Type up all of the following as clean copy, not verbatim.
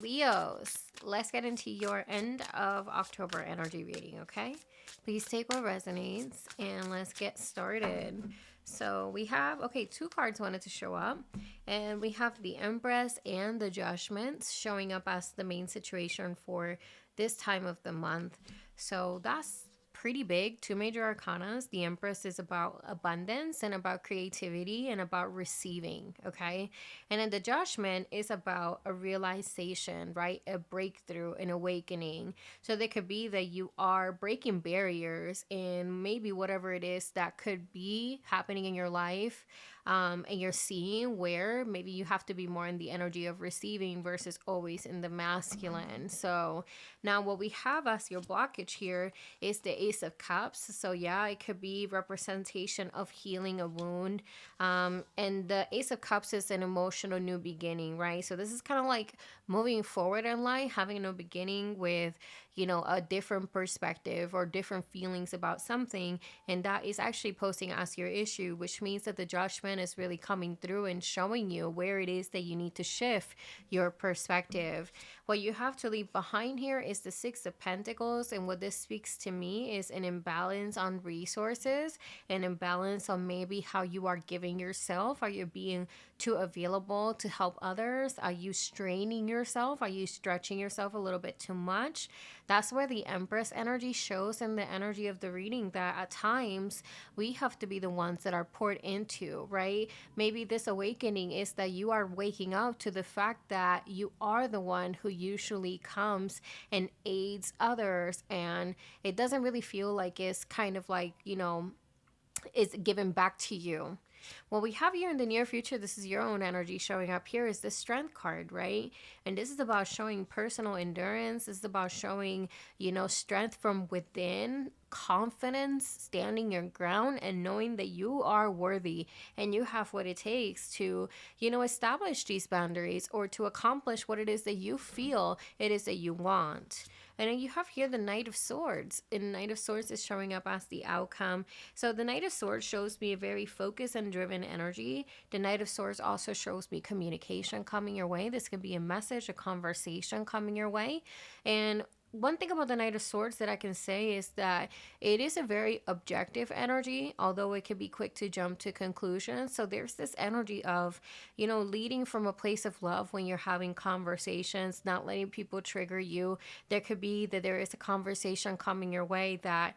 Leos, let's get into your end of October energy reading, okay? Please take what resonates and let's get started. So we have, okay, two cards wanted to show up, and we have the Empress and the Judgment showing up as the main situation for this time of the month. So that's pretty big. Two major arcanas. The Empress is about abundance and about creativity and about receiving, okay? And then the Judgment is about a realization, right? A breakthrough, an awakening. So there could be that you are breaking barriers in maybe whatever it is that could be happening in your life. And you're seeing where maybe you have to be more in the energy of receiving versus always in the masculine. So now what we have as your blockage here is the Ace of Cups. So yeah, it could be representation of healing a wound. And the Ace of Cups is an emotional new beginning, right? So this is kind of like moving forward in life, having a new beginning with, a different perspective or different feelings about something. And that is actually posting as your issue, which means that the Judgment is really coming through and showing you where it is that you need to shift your perspective. What you have to leave behind here is the Six of Pentacles. And what this speaks to me is an imbalance on resources, an imbalance on maybe how you are giving yourself. Are you being too available to help others? Are you straining yourself? Are you stretching yourself a little bit too much? That's where the Empress energy shows in the energy of the reading, that at times we have to be the ones that are poured into, right? Maybe this awakening is that you are waking up to the fact that you are the one who usually comes and aids others, and it doesn't really feel like it's kind of like, is given back to you. What we have here in the near future, this is your own energy showing up here, is the Strength card, right? And this is about showing personal endurance. This is about showing, strength from within, confidence, standing your ground, and knowing that you are worthy and you have what it takes to, establish these boundaries or to accomplish what it is that you feel it is that you want. And then you have here the Knight of Swords. And Knight of Swords is showing up as the outcome. So the Knight of Swords shows me a very focused and driven energy. The Knight of Swords also shows me communication coming your way. This could be a message, a conversation coming your way. And one thing about the Knight of Swords that I can say is that it is a very objective energy, although it can be quick to jump to conclusions. So there's this energy of, leading from a place of love when you're having conversations, not letting people trigger you. There could be that there is a conversation coming your way that,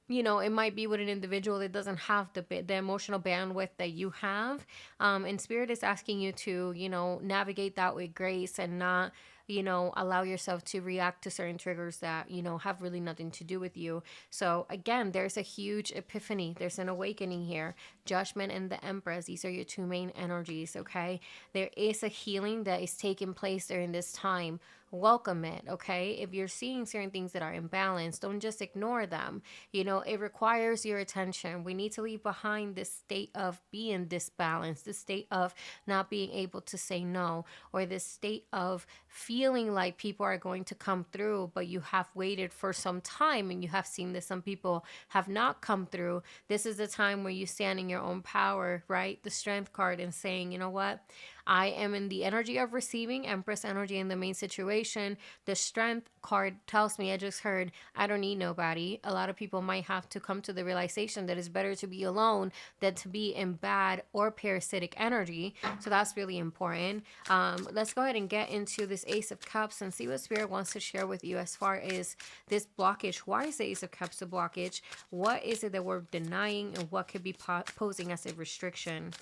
it might be with an individual that doesn't have the emotional bandwidth that you have. And Spirit is asking you to, navigate that with grace and not, allow yourself to react to certain triggers that, have really nothing to do with you. So again, there's a huge epiphany. There's an awakening here. Judgment and the Empress, these are your two main energies, okay? There is a healing that is taking place during this time. Welcome it, okay? If you're seeing certain things that are imbalanced, don't just ignore them. It requires your attention. We need to leave behind this state of being disbalanced, this state of not being able to say no, or this state of feeling like people are going to come through, but you have waited for some time and you have seen that some people have not come through. This is the time where you stand in your own power, right? The Strength card, and saying, you know what? I am in the energy of receiving, Empress energy in the main situation. The Strength card tells me, I just heard, I don't need nobody. A lot of people might have to come to the realization that it's better to be alone than to be in bad or parasitic energy. So that's really important. Let's go ahead and get into this Ace of Cups and see what Spirit wants to share with you as far as this blockage. Why is the Ace of Cups a blockage? What is it that we're denying, and what could be posing as a restriction?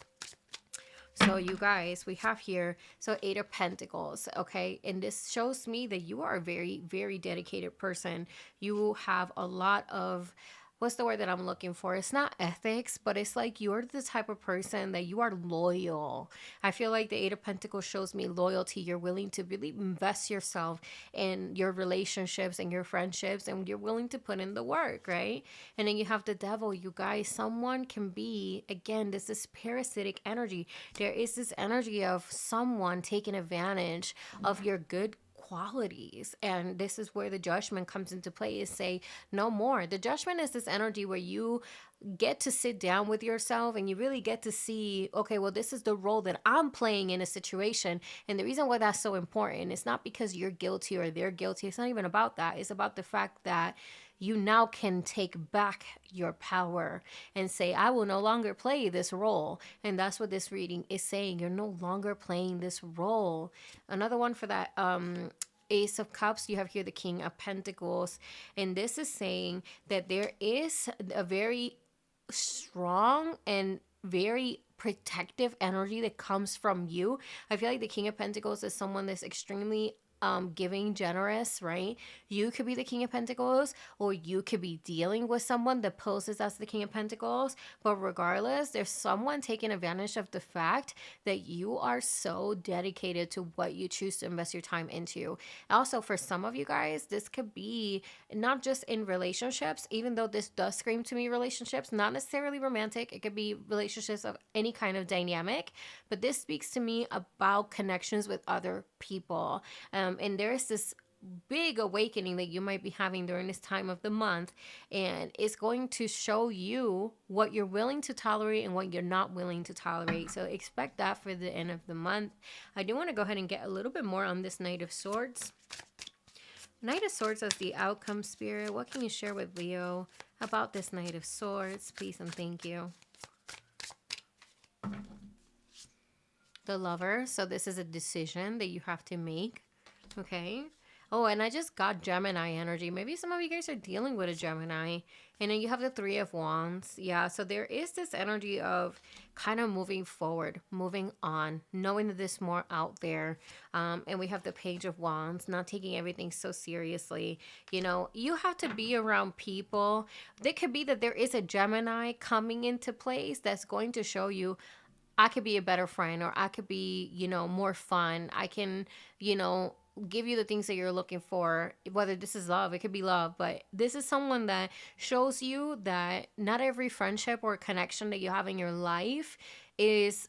So you guys, we have here, so Eight of Pentacles, okay? And this shows me that you are a very, very dedicated person. You have a lot of, what's the word that I'm looking for? It's not ethics, but it's like you're the type of person that you are loyal. I feel like the Eight of Pentacles shows me loyalty. You're willing to really invest yourself in your relationships and your friendships, and you're willing to put in the work, right? And then you have the Devil, you guys. Someone can be, again, this is parasitic energy. There is this energy of someone taking advantage of your good qualities. And this is where the judgment comes into play, is say no more. The judgment is this energy where you get to sit down with yourself and you really get to see, okay, well, this is the role that I'm playing in a situation. And the reason why that's so important is not because you're guilty or they're guilty. It's not even about that. It's about the fact that you now can take back your power and say, I will no longer play this role. And that's what this reading is saying. You're no longer playing this role. Another one for that, Ace of Cups, you have here the King of Pentacles. And this is saying that there is a very strong and very protective energy that comes from you. I feel like the King of Pentacles is someone that's extremely giving, generous, right? You could be the King of Pentacles, or you could be dealing with someone that poses as the King of Pentacles. But regardless, there's someone taking advantage of the fact that you are so dedicated to what you choose to invest your time into. Also, for some of you guys, this could be not just in relationships, even though this does scream to me relationships, not necessarily romantic. It could be relationships of any kind of dynamic, but this speaks to me about connections with other people. And there's this big awakening that you might be having during this time of the month, and it's going to show you what you're willing to tolerate and what you're not willing to tolerate. So expect that for the end of the month. I do want to go ahead and get a little bit more on this Knight of Swords. Knight of Swords as the outcome spirit. What can you share with Leo about this Knight of Swords? Please and thank you. The Lover. So this is a decision that you have to make. Okay. Oh, and I just got Gemini energy. Maybe some of you guys are dealing with a Gemini. And then you have the Three of Wands. Yeah, so there is this energy of kind of moving forward, moving on, knowing that there's more out there. And we have the Page of Wands, not taking everything so seriously. You know, you have to be around people. It could be that there is a Gemini coming into place that's going to show you, I could be a better friend, or I could be, you know, more fun. I can, you know, give you the things that you're looking for, whether this is love, it could be love, but this is someone that shows you that not every friendship or connection that you have in your life is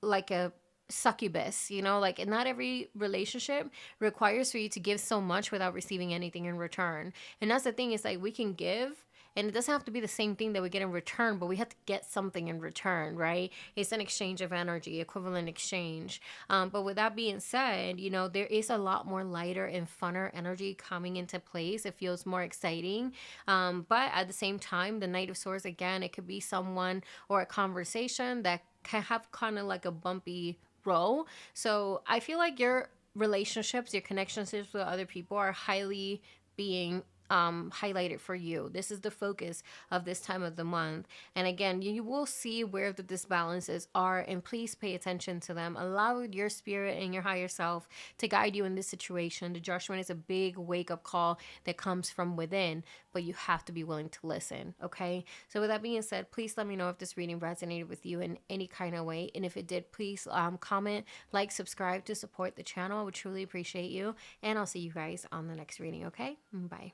like a succubus, you know, like not every relationship requires for you to give so much without receiving anything in return. And that's the thing, is like we can give, and it doesn't have to be the same thing that we get in return, but we have to get something in return, right? It's an exchange of energy, equivalent exchange. But with that being said, you know, there is a lot more lighter and funner energy coming into place. It feels more exciting. But at the same time, the Knight of Swords, again, it could be someone or a conversation that can have kind of like a bumpy road. So I feel like your relationships, your connections with other people are highly being highlighted for you. This is the focus of this time of the month. And again, you will see where the disbalances are, and please pay attention to them. Allow your spirit and your higher self to guide you in this situation. The judgment is a big wake-up call that comes from within, but you have to be willing to listen, okay? So with that being said, please let me know if this reading resonated with you in any kind of way. And if it did, please comment, like, subscribe to support the channel. I would truly appreciate you. And I'll see you guys on the next reading, okay? Bye.